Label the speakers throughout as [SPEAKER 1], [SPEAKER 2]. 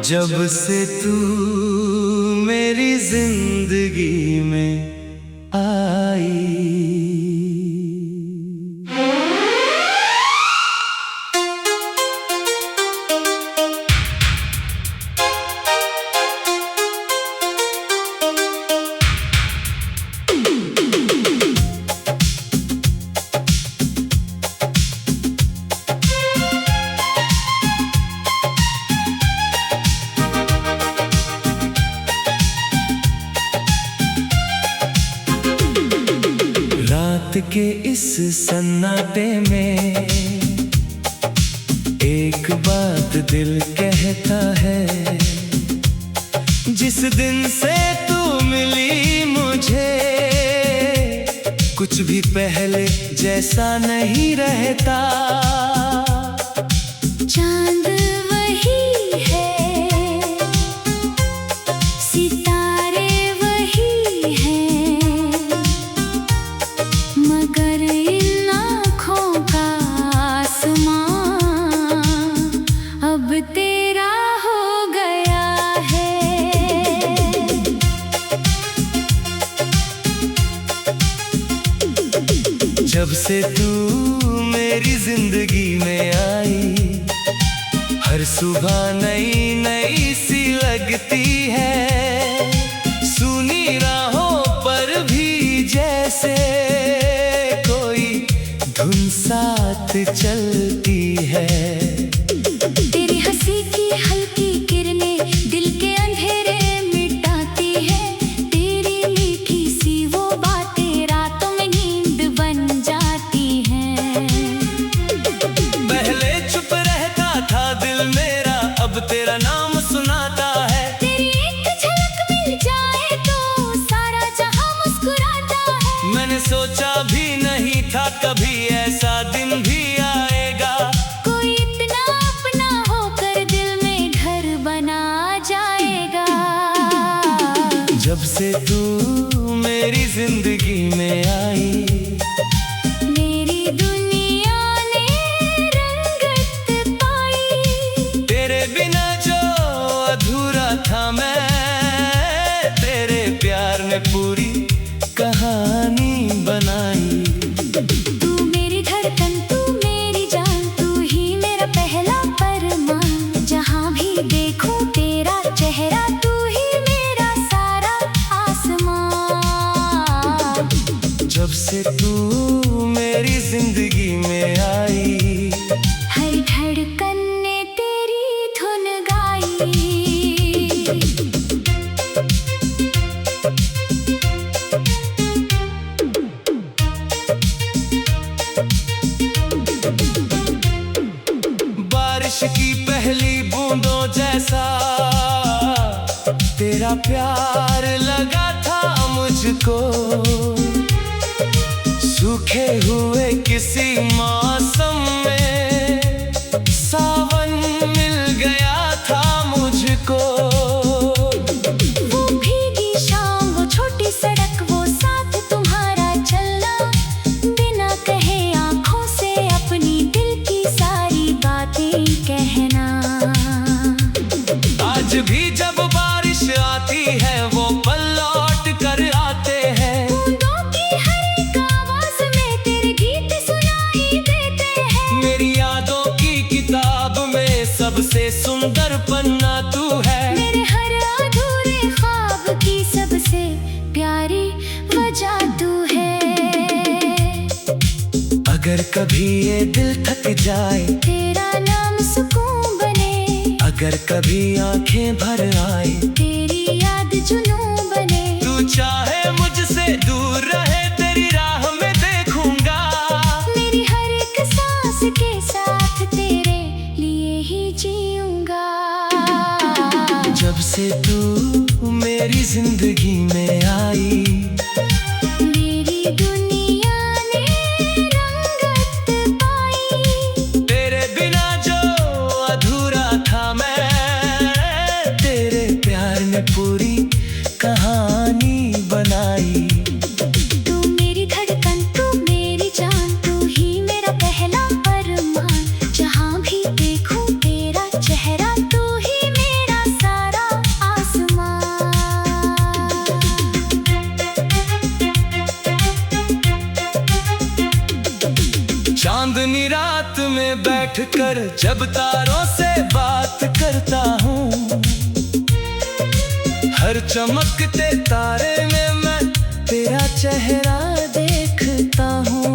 [SPEAKER 1] जब से तू मेरी जिंदगी में आई। रात के इस सन्नाटे में एक बात दिल कहता है, जिस दिन से तू मिली मुझे कुछ भी पहले जैसा नहीं रहता।
[SPEAKER 2] चांद वही है, सितारे वही हैं, मगर इन आँखों का आसमां अब तेरा हो गया है।
[SPEAKER 1] जब से तू मेरी जिंदगी में आई, हर सुबह नई नई सी लगती है। सुनी राहों पर भी जैसे कोई धुन साथ चलती है।
[SPEAKER 2] तेरी हंसी की हल्की किरणें दिल के अंधेरे मिटाती है। तेरी मीठी सी वो बातें रातों में नींद बन जाती हैं।
[SPEAKER 1] पहले चुप रहता था दिल मेरा, अब तेरा नाम सुनाता है।
[SPEAKER 2] तेरी एक झलक मिल जाए तो सारा जहां मुस्कुराता है।
[SPEAKER 1] मैंने सोचा भी नहीं था कभी ऐसा दिन भी आएगा,
[SPEAKER 2] कोई इतना अपना होकर दिल में घर बना जाएगा।
[SPEAKER 1] जब से तू मेरी जिंदगी में आई,
[SPEAKER 2] मेरी दुनिया ने रंगत पाई।
[SPEAKER 1] तेरे बिना जो अधूरा था मैं, तेरे प्यार ने पूरी कहानी बनाई।
[SPEAKER 2] तू मेरी धड़कन, तू मेरी जान, तू ही मेरा पहला फरमान। जहाँ भी देखूं तेरा चेहरा, तू ही मेरा सारा आसमां।
[SPEAKER 1] जब से तू मेरी जिंदगी में आई,
[SPEAKER 2] हर धड़कन ने तेरी धुन गाई।
[SPEAKER 1] बारिश की पहली बूंदों जैसा तेरा प्यार लगा था मुझको। सूखे हुए किसी मौसम में सावन मिल गया था मुझको।
[SPEAKER 2] वो भीगी शाम, वो छोटी सड़क, वो साथ तुम्हारा चलना, बिना कहे आँखों से अपनी दिल की सारी बातें कहना।
[SPEAKER 1] आज भी जब बारिश आती है वो पल लौट कर आते हैं।
[SPEAKER 2] बूंदों की हर एक आवाज में तेरे गीत सुनाई देते हैं।
[SPEAKER 1] मेरी यादों की किताब में सबसे सुंदर पन्ना तू है।
[SPEAKER 2] मेरे हर अधूरे ख्वाब की सबसे प्यारी वजह तू है।
[SPEAKER 1] अगर कभी ये दिल थक जाए,
[SPEAKER 2] तेरा नाम सुकून बने।
[SPEAKER 1] अगर कभी आंखें भर आए,
[SPEAKER 2] तेरी याद जुनून बने।
[SPEAKER 1] तू चाहे मुझसे दूर रहे, तेरी राह में देखूंगा।
[SPEAKER 2] मेरी हर एक सांस के साथ तेरे लिए ही जीऊंगा।
[SPEAKER 1] जब से तू मेरी जिंदगी में आई,
[SPEAKER 2] मेरी दुनिया ने रंगत पाई।
[SPEAKER 1] तेरे बिना जो अधूरा था मैं, तेरे प्यार ने पूरी कहानी बना में बैठकर जब तारों से बात करता हूँ, हर चमकते तारे में मैं तेरा चेहरा देखता हूँ।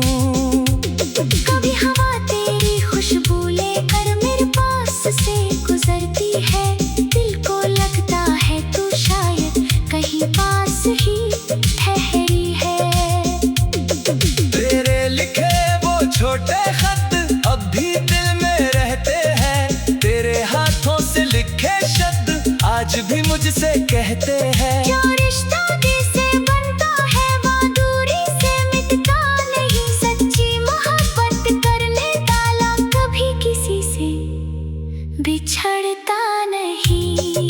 [SPEAKER 2] कभी हवा तेरी खुशबू लेकर मेरे पास से गुजरती है, दिल को लगता है तू शायद कहीं पास ही ठहरी है।
[SPEAKER 1] तेरे लिखे वो छोटे खत अब भी दिल में रहते हैं, तेरे हाथों से लिखे शब्द आज भी मुझसे कहते हैं।
[SPEAKER 2] जो रिश्ता दिल से बनता है वो दूरी से मिटता नहीं, सच्ची मोहब्बत कर ले ताला कभी किसी से बिछड़ता नहीं।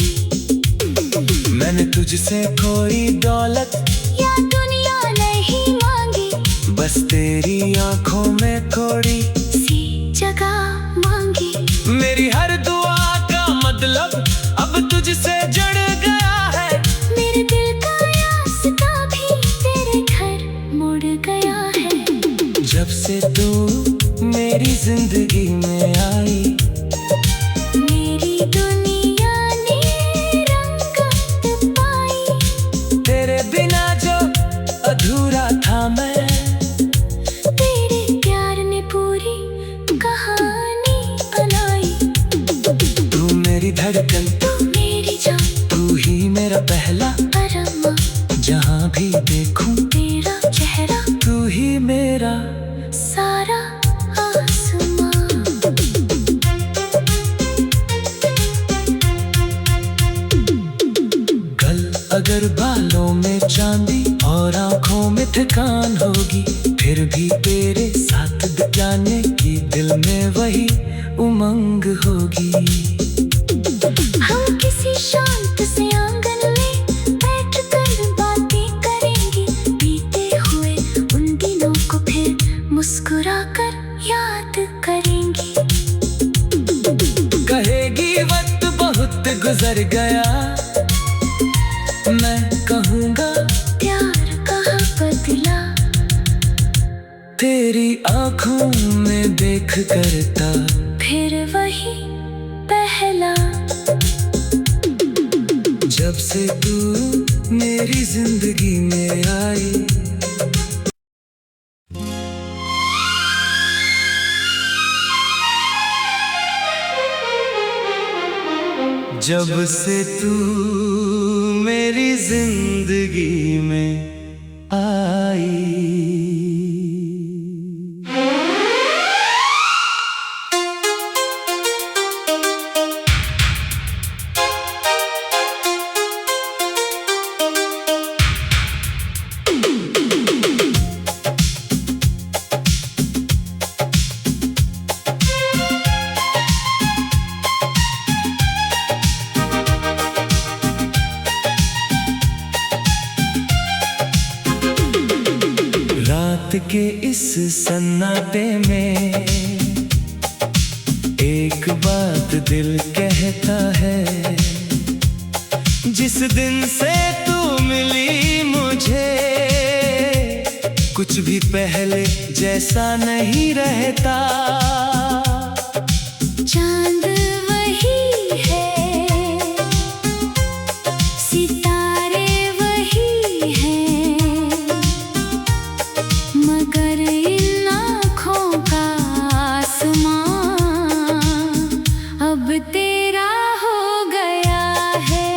[SPEAKER 1] मैंने तुझसे कोई दौलत
[SPEAKER 2] या दुनिया नहीं मांगी,
[SPEAKER 1] बस तेरी आंखों में थोड़ी
[SPEAKER 2] सी जगह मांगी।
[SPEAKER 1] मेरी हर दुआ का मतलब अब तुझसे जुड़ गया है,
[SPEAKER 2] मेरे दिल का रास्ता भी तेरे घर मुड़ गया है।
[SPEAKER 1] जब से तू मेरी जिंदगी में आई,
[SPEAKER 2] मेरी दुनिया ने रंगत पाई।
[SPEAKER 1] तेरे बिना जो अधूरा था मैं,
[SPEAKER 2] तेरे प्यार ने पूरी कहानी बनाई।
[SPEAKER 1] तू मेरी धड़कन,
[SPEAKER 2] तू मेरी जान,
[SPEAKER 1] तू ही मेरा पहला
[SPEAKER 2] अरमा,
[SPEAKER 1] जहाँ भी देखूं
[SPEAKER 2] तेरा चेहरा,
[SPEAKER 1] तू ही मेरा।
[SPEAKER 2] सारा आसमां।
[SPEAKER 1] कल अगर बालों में चांदी और आंखों में थकान होगी, फिर भी तेरे साथ जाने की दिल में वही उमंग होगी।
[SPEAKER 2] हम किसी शांत से आंगन में बैठकर बातें करेंगे, बीते हुए उन दिनों को फिर मुस्कुराकर याद करेंगे।
[SPEAKER 1] कहेगी वक्त बहुत गुजर गया, मैं कहूँगा
[SPEAKER 2] प्यार कहाँ बदला,
[SPEAKER 1] तेरी आंखों में देख करता
[SPEAKER 2] फिर वही पहला।
[SPEAKER 1] जब से तू मेरी जिंदगी में आई, जब से तू मेरी जिंदगी में आई। रात के इस सन्नाटे में एक बात दिल कहता है, जिस दिन से तू मिली मुझे कुछ भी पहले जैसा नहीं रहता।
[SPEAKER 2] चांद वही है, सितारे वही हैं, मगर इन आँखों का आसमां अब तेरा हो गया है।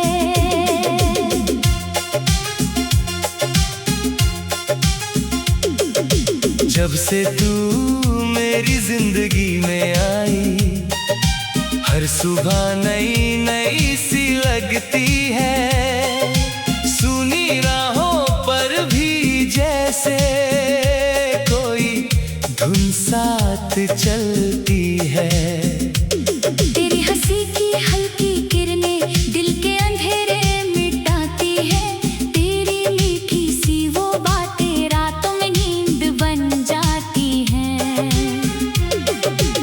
[SPEAKER 1] जब से तू मेरी जिंदगी में आई, हर सुबह नई नई सी लगती है, सुनी राहों पर भी जैसे कोई धुन साथ चलती है।
[SPEAKER 2] तेरी हंसी की हल्की किरणें दिल के अंधेरे मिटाती है, तेरी मीठी सी वो बातें रातों में नींद बन जाती हैं।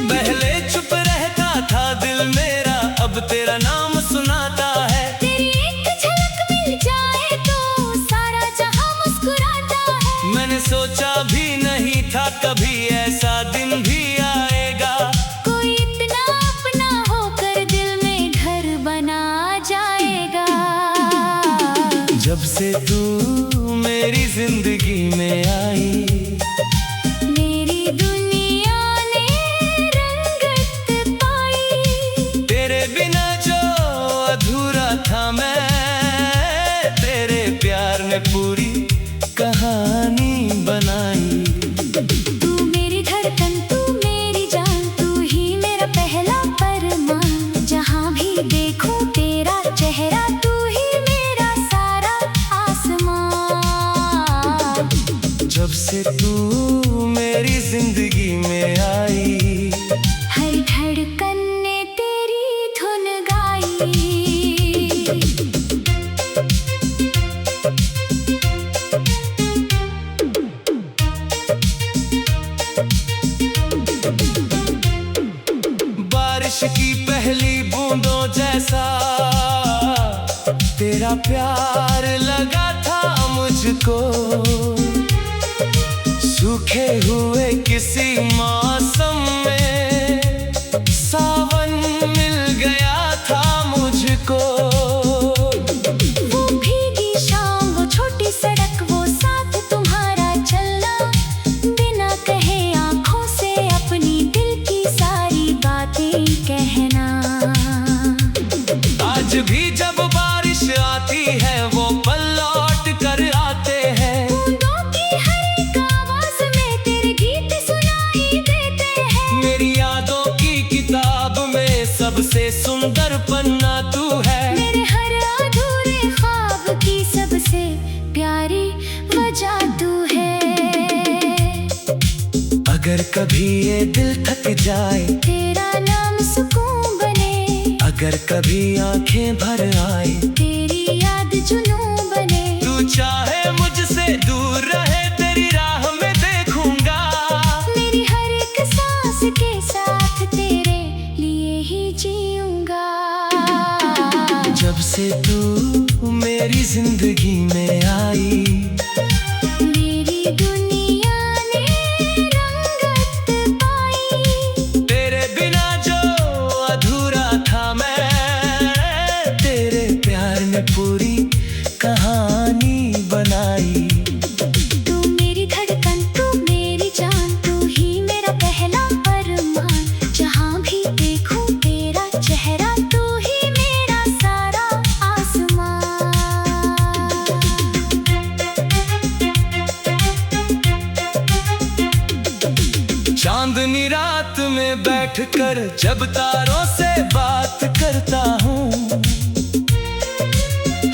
[SPEAKER 1] पहले चुप रहता था दिल मेरा, अब तेरा नाम सुनाता है।
[SPEAKER 2] तेरी एक झलक मिल जाए तो सारा जहां मुस्कुराता है।
[SPEAKER 1] मैंने सोचा भी नहीं था कभी ऐसा दिन भी आएगा। से तू मेरी जिंदगी में आई,
[SPEAKER 2] मेरी दुनिया ने रंगत पाई।
[SPEAKER 1] तेरे बिना जो अधूरा था मैं, तेरे प्यार ने पूरी कहानी बनाई।
[SPEAKER 2] तू मेरी धड़कन, तू मेरी जान, तू ही मेरा पहला अरमान। जहाँ भी देखूं तेरा चेहरा, तू ही मेरा सारा आसमान।
[SPEAKER 1] जब से तू मेरी जिंदगी में आई,
[SPEAKER 2] हर धड़कन ने तेरी धुन गाई।
[SPEAKER 1] बारिश की पहली बूंदों जैसा तेरा प्यार लगा था मुझको। सूखे हुए किसी मौसम में सावन मिल गया था मुझको।
[SPEAKER 2] वो भीगी शाम, वो छोटी सड़क, वो साथ तुम्हारा चलना, बिना कहे आंखों से अपनी दिल की सारी बातें कहना।
[SPEAKER 1] आज भी जब बारिश आती है वो पल लौट कर आते हैं।
[SPEAKER 2] बूंदों की हर एक आवाज में तेरे गीत सुनाई देते हैं।
[SPEAKER 1] मेरी यादों की किताब में सबसे सुंदर पन्ना तू है।
[SPEAKER 2] मेरे हर अधूरे ख्वाब की सबसे प्यारी वजह तू है।
[SPEAKER 1] अगर कभी ये दिल थक जाए,
[SPEAKER 2] तेरा नाम सुकून बने।
[SPEAKER 1] अगर कभी आंखें भर आए,
[SPEAKER 2] तेरी याद जुनून बने।
[SPEAKER 1] तू चाहे मुझसे दूर रहे, तेरी राह में देखूंगा।
[SPEAKER 2] मेरी हर एक सांस के साथ तेरे लिए ही जीऊंगा।
[SPEAKER 1] जब से तू मेरी जिंदगी में आई,
[SPEAKER 2] मेरी दुनिया ने रंगत पाई।
[SPEAKER 1] तेरे बिना जो अधूरा था मैं, तेरे प्यार ने पूरी कहानी बनाई।
[SPEAKER 2] तू मेरी धड़कन, तू मेरी जान, तू ही मेरा पहला अरमान। जहाँ भी देखूं तेरा चेहरा, तू ही मेरा सारा आसमान।
[SPEAKER 1] चांदनी रात में बैठकर जब तारों से बात करता हूँ,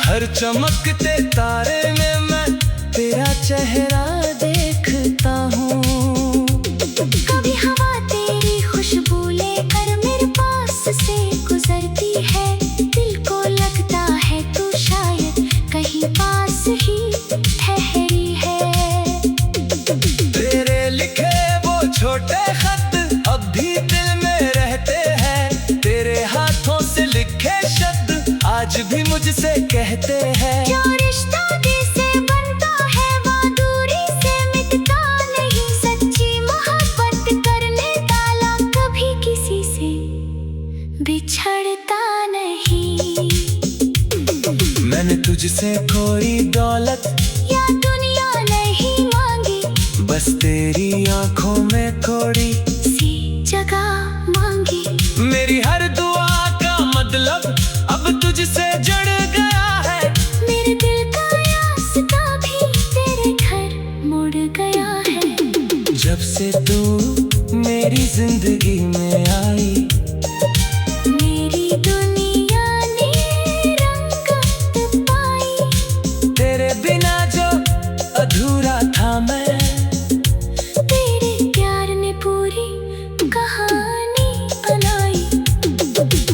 [SPEAKER 1] हर चमकते तारे में मैं तेरा चेहरा देखता हूँ।
[SPEAKER 2] कभी हवा तेरी खुशबू लेकर मेरे पास से गुजरती है। दिल को लगता है तू शायद कहीं पास ही ठहरी है।
[SPEAKER 1] तेरे लिखे वो छोटे खत अब भी दिल में रहते हैं। तेरे हाथों से लिखे शब्द आज भी मुझसे कहते हैं।
[SPEAKER 2] जो रिश्ता दिल से बनता है वो दूरी से मिटता नहीं। सच्ची मोहब्बत करने वाला कभी किसी से बिछड़ता नहीं।
[SPEAKER 1] मैंने तुझसे कोई दौलत
[SPEAKER 2] या दुनिया नहीं मांगी,
[SPEAKER 1] बस तेरी आंखों में थोड़ी
[SPEAKER 2] सी जगह मांगी।
[SPEAKER 1] मेरी हर दुआ का मतलब अब तुझसे जुड़ गया है।
[SPEAKER 2] मेरे दिल का रास्ता भी तेरे घर मुड़ गया है।
[SPEAKER 1] जब से तू मेरी जिंदगी में आई,
[SPEAKER 2] मेरी दुनिया ने रंगत पाई।
[SPEAKER 1] तेरे बिना जो अधूरा था मैं,
[SPEAKER 2] तेरे प्यार ने पूरी कहानी बनाई।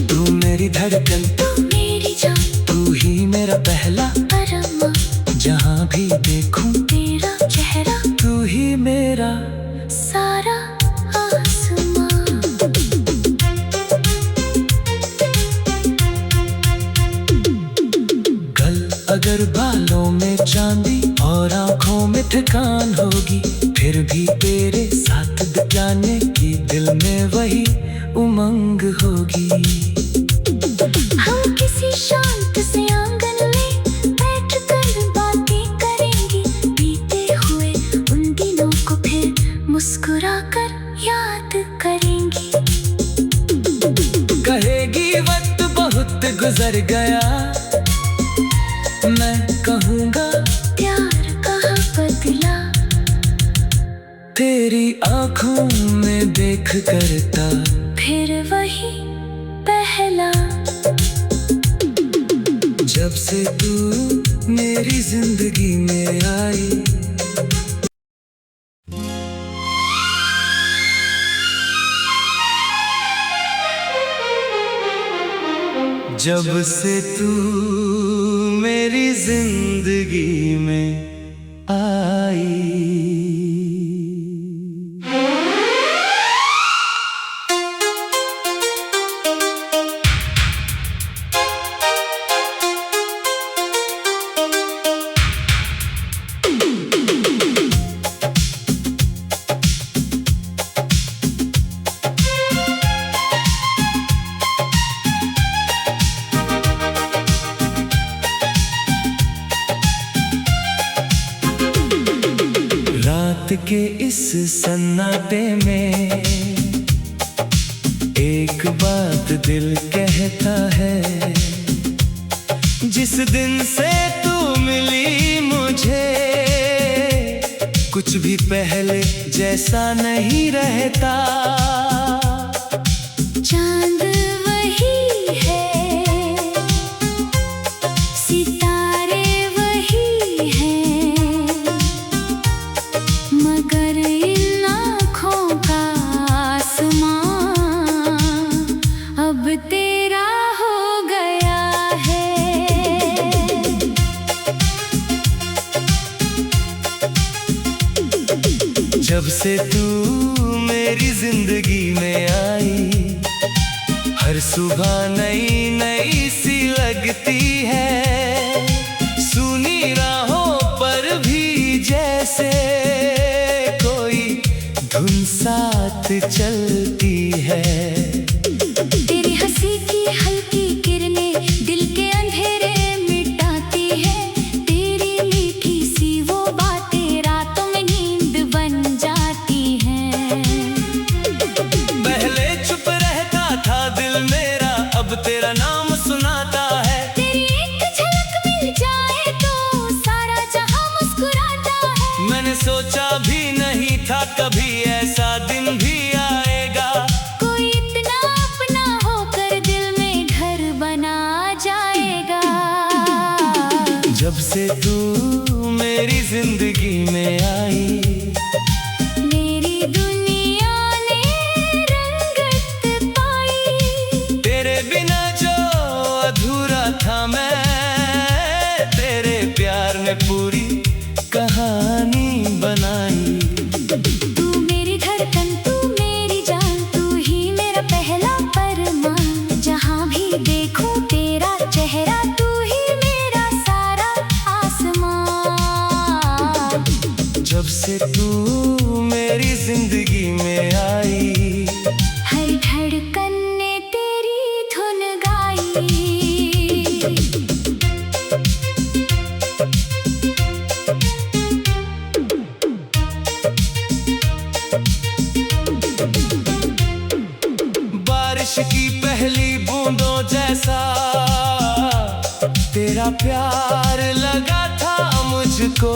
[SPEAKER 1] तू मेरी धड़कन,
[SPEAKER 2] तू मेरी जान,
[SPEAKER 1] तू ही मेरा पहला
[SPEAKER 2] अरमान।
[SPEAKER 1] जहाँ भी देखूं
[SPEAKER 2] तेरा चेहरा,
[SPEAKER 1] तू ही मेरा
[SPEAKER 2] सारा आसमान।
[SPEAKER 1] कल अगर बालों में चांदी और आंखों में थकान होगी, फिर भी तेरे साथ जाने की दिल में वही उमंग होगी।
[SPEAKER 2] हम किसी शांत से आंगन में बैठकर बात मुस्कुरा कर याद करेंगी।
[SPEAKER 1] कहेगी वक्त बहुत गुजर गया, मैं कहूँगा
[SPEAKER 2] प्यार कहाँ बदला।
[SPEAKER 1] तेरी आँखों में देख करता
[SPEAKER 2] फिर वही पहला।
[SPEAKER 1] जब से तू मेरी जिंदगी में आई, जब से तू मेरी जिंदगी में आई। रात के इस सन्नाटे में एक बात दिल कहता है, जिस दिन से तू मिली मुझे कुछ भी पहले जैसा नहीं रहता।
[SPEAKER 2] चांद वही है, सितारे वही हैं, मगर इन आँखों का आसमां अब तेरा हो गया है।
[SPEAKER 1] जब से तू मेरी जिंदगी में आई, हर सुबह नई नई सी लगती है। सुनी राहों पर भी जैसे कोई धुन साथ चलती है।
[SPEAKER 2] तेरी हंसी की हल्की किरणें दिल के अंधेरे मिटाती है। तेरी मीठी सी वो बातें रातों में नींद बन जाती हैं।
[SPEAKER 1] पहले चुप रहता था दिल मेरा, अब तेरा नाम सुनाता है।
[SPEAKER 2] तेरी एक झलक मिल जाए तो सारा जहां मुस्कुराता है।
[SPEAKER 1] मैंने सोचा भी नहीं था कभी ऐसा दिन भी आएगा।
[SPEAKER 2] कोई इतना अपना होकर दिल में घर बना जाएगा।
[SPEAKER 1] जब से तू मेरी जिंदगी में आई,
[SPEAKER 2] मेरी दुनिया ने रंगत पाई।
[SPEAKER 1] तेरे बिना जो अधूरा था मैं, तेरे प्यार ने पूरी कहानी बनाई।
[SPEAKER 2] तू मेरी धड़कन, तू मेरी जान, तू ही मेरा पहला फरमान। जहाँ भी देखूं तेरा चेहरा, तू ही मेरा सारा आसमां।
[SPEAKER 1] जब से तू मेरी जिंदगी में आई,
[SPEAKER 2] हर धड़कन ने तेरी धुन गाई।
[SPEAKER 1] बारिश की पहली बूंदों जैसा तेरा प्यार लगा था मुझको।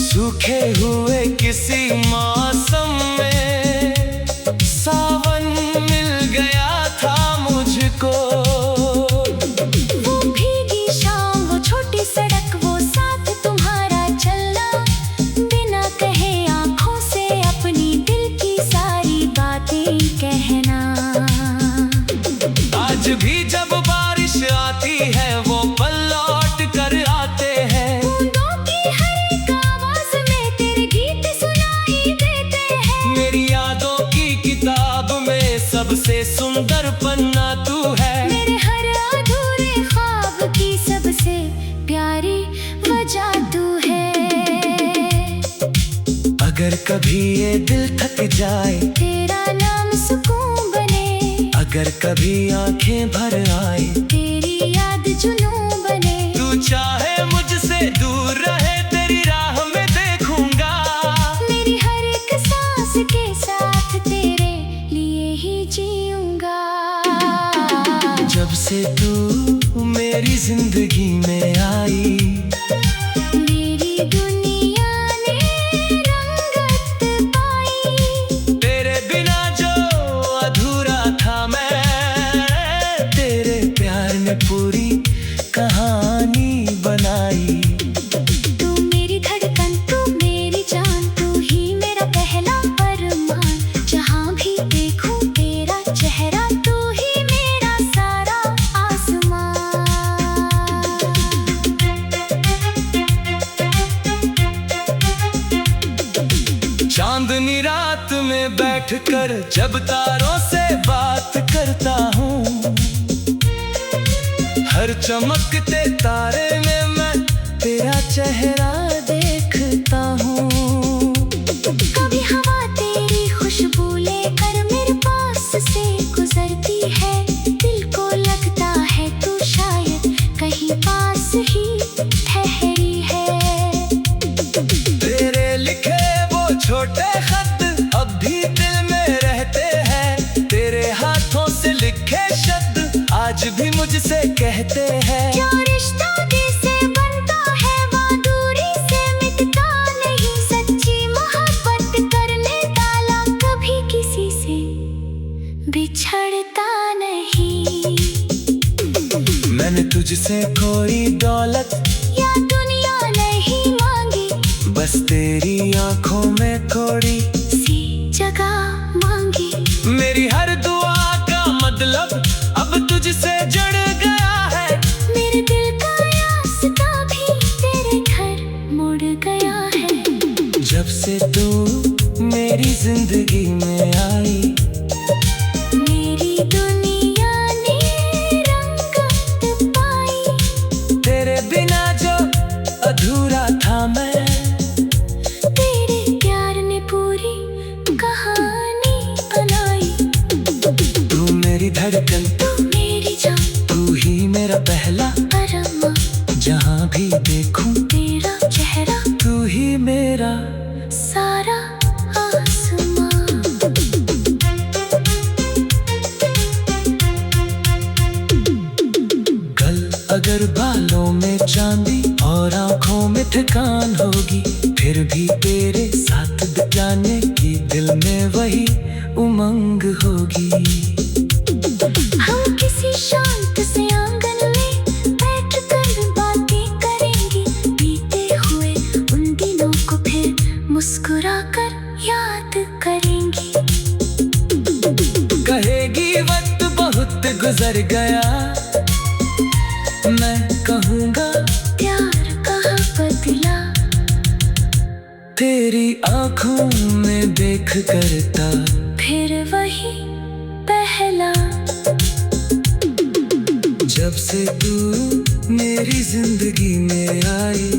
[SPEAKER 1] सूखे हुए किसी मौसम में सावन मिल गया था मुझको।
[SPEAKER 2] वो भीगी शाम, वो छोटी सड़क, वो साथ तुम्हारा चलना, बिना कहे आँखों से अपनी दिल की सारी बातें कहना।
[SPEAKER 1] आज भी जब बारिश आती है वो पल लौट कर आते हैं।
[SPEAKER 2] बूंदों की हर एक आवाज में तेरे गीत सुनाई देते हैं।
[SPEAKER 1] मेरी यादों की किताब में सबसे सुंदर पन्ना तू है।
[SPEAKER 2] मेरे हर अधूरे ख्वाब की सबसे प्यारी वजह तू है।
[SPEAKER 1] अगर कभी ये दिल थक जाए,
[SPEAKER 2] तेरा नाम सुकून बने।
[SPEAKER 1] अगर कभी आंखें भर आए,
[SPEAKER 2] तेरी याद जुनून बने।
[SPEAKER 1] तू चाहे मुझसे दूर रहे, तेरी राह में देखूंगा।
[SPEAKER 2] मेरी
[SPEAKER 1] पूरी कहानी बनाई।
[SPEAKER 2] तू मेरी धड़कन, तू मेरी जान, तू ही मेरा पहला अरमान। जहाँ भी देखूं तेरा चेहरा, तू ही मेरा सारा आसमान।
[SPEAKER 1] चांदनी रात में बैठकर जब तारों से बात करता हूँ, हर चमकते तारे में मैं तेरा चेहरा देखता हूँ।
[SPEAKER 2] कभी हवा तेरी खुशबू लेकर मेरे पास से गुजरती है, दिल को लगता है तू शायद कहीं पास ही ठहरी है।
[SPEAKER 1] तेरे लिखे वो छोटे खत अब भी दिल में रहते हैं, तेरे हाथों से लिखे शब्द आज भी मुझसे कहते हैं।
[SPEAKER 2] जो रिश्ता दिल से बनता है वो दूरी से मिटता नहीं, सच्ची मोहब्बत करने वाला कभी किसी से बिछड़ता नहीं।
[SPEAKER 1] मैंने तुझसे कोई दौलत
[SPEAKER 2] या दुनिया नहीं मांगी,
[SPEAKER 1] बस तेरी आंखों में थोड़ी
[SPEAKER 2] सी जगह मांगी।
[SPEAKER 1] मेरी हर दुआ का मतलब अब तुझसे जुड़ गया है,
[SPEAKER 2] मेरे दिल का रास्ता भी तेरे घर मुड़ गया है।
[SPEAKER 1] जब से तू मेरी जिंदगी में आई,
[SPEAKER 2] मेरी दुनिया ने रंगत पाई।
[SPEAKER 1] तेरे बिना जो अधूरा था मैं,
[SPEAKER 2] तेरे प्यार ने पूरी कहानी बनाई।
[SPEAKER 1] तू मेरी धड़कन,
[SPEAKER 2] तू मेरी जान,
[SPEAKER 1] तू ही मेरा पहला
[SPEAKER 2] अरमान।
[SPEAKER 1] जहाँ भी देखूं
[SPEAKER 2] तेरा चेहरा,
[SPEAKER 1] तू ही मेरा
[SPEAKER 2] सारा आसमान।
[SPEAKER 1] कल अगर बालों में चांदी और आंखों में थकान होगी, फिर भी तेरे साथ बिताने की दिल में वही उमंग होगी।
[SPEAKER 2] हम किसी शांत से आंगन में बैठकर बातें करेंगे, बीते हुए उन दिनों को फिर मुस्कुराकर याद करेंगे।
[SPEAKER 1] कहेगी वक्त बहुत गुजर गया, मैं कहूँगा
[SPEAKER 2] प्यार कहाँ बदला।
[SPEAKER 1] तेरी आंखों में देख करता
[SPEAKER 2] फिर वही पहला।
[SPEAKER 1] जब से तू मेरी जिंदगी में आई,